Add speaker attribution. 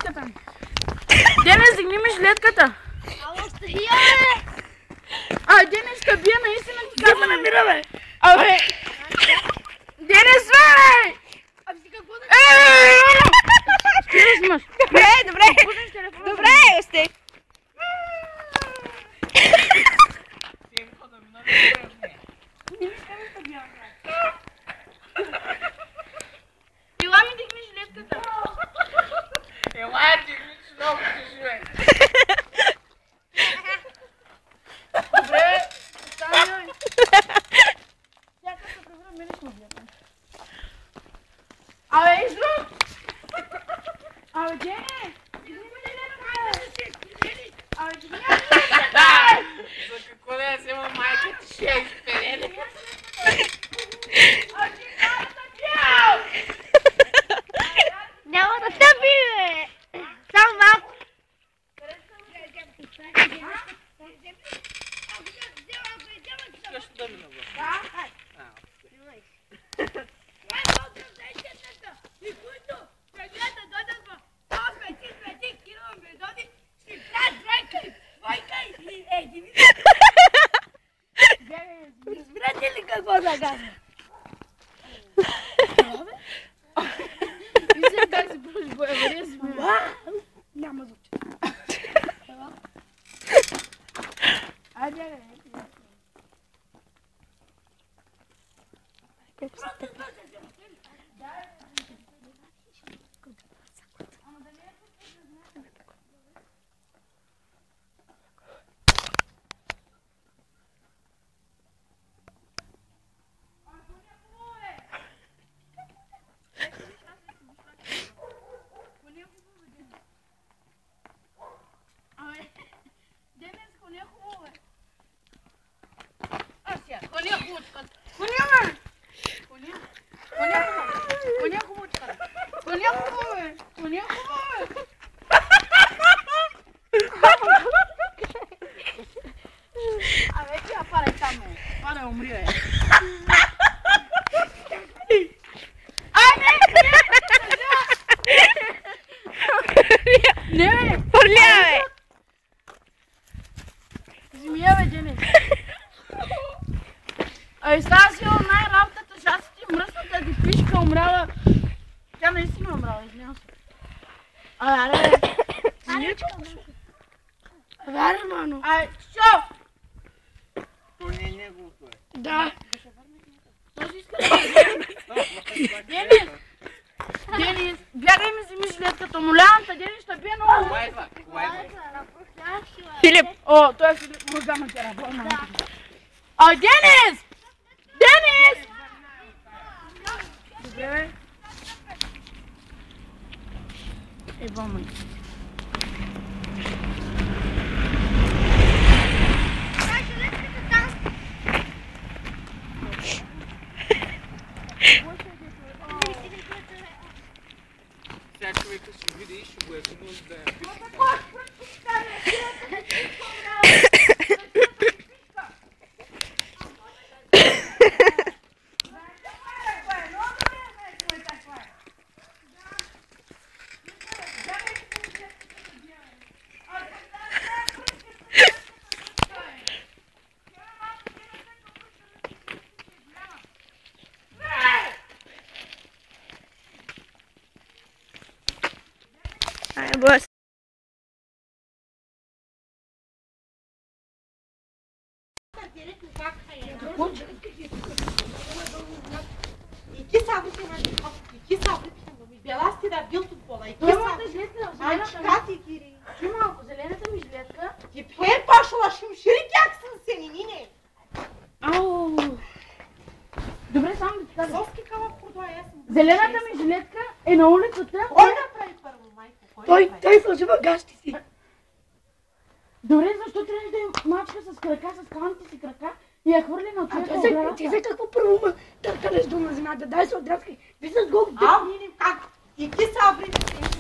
Speaker 1: жилетката. Денис, дигни ми жилетката.
Speaker 2: Ало, стахия, бе!
Speaker 1: Денис, ще бия наистина ти казвам. Да ме намира, бе. Абе. Денис, бе!
Speaker 2: Абе, си какво да...
Speaker 1: Ще снимаш.
Speaker 2: Добре. Добре, сте.
Speaker 1: Ела ми дигни жилетката.
Speaker 3: Ела, дигни много ще живе.
Speaker 1: Добре, остави. Сяка се превърна мене ще убият. Абе, излъг! Абе, Дени! Дигни ми жилетката! Абе, дигни ми жилетката!
Speaker 3: За какво да я взема майка ти ще я изперели?
Speaker 2: Няма да тъпи, бе! Само малко.
Speaker 3: Също да ми навър.
Speaker 2: Разбирате ли какво да кажа?
Speaker 1: Вижте как си пълни боевария си ми.
Speaker 2: Няма звук.
Speaker 1: Айде, става си най-работата, шаса ти мръсната ти пишка умряла. Тя наистина умряла, извинявам се. Аре,
Speaker 2: Аре, мано.
Speaker 1: Чо!
Speaker 3: То не е неговото, е.
Speaker 2: Да.
Speaker 1: Този иска да Денис! Денис, бягай ми вземи жилетката, молявам те, Денис, ще бие много.
Speaker 3: Кога идва? Кога идва?
Speaker 2: Филип.
Speaker 1: О, той е Филип, може да ме тера, больна. Денис! Денис! Добре, бе. Еба май.
Speaker 3: Сега човека ще види и ще го е сигурно да я пише.
Speaker 2: Boss.
Speaker 4: İki sabri var. İki sabri Беласти да бил тут пола. Чакати, Кири.
Speaker 1: Чуй малко, зелената ми жилетка.
Speaker 4: Ти пер пашла шимшири как съм се, нине.
Speaker 1: Ау! Добре, само да ти кажа.
Speaker 4: Соски кава продуа, аз съм.
Speaker 1: Зелената ми жилетка е на улицата.
Speaker 4: Кой направи първо, майко?
Speaker 2: Той сложива гащи си.
Speaker 1: Добре, защо трябваше да я мачка с крака, с калните си крака и я хвърли на отчета оградата?
Speaker 2: Ти за какво първо ме търкалеш до мазината? Дай се отраскай. Виждаш колко...
Speaker 4: Ау, нине, как? И ти са обрити.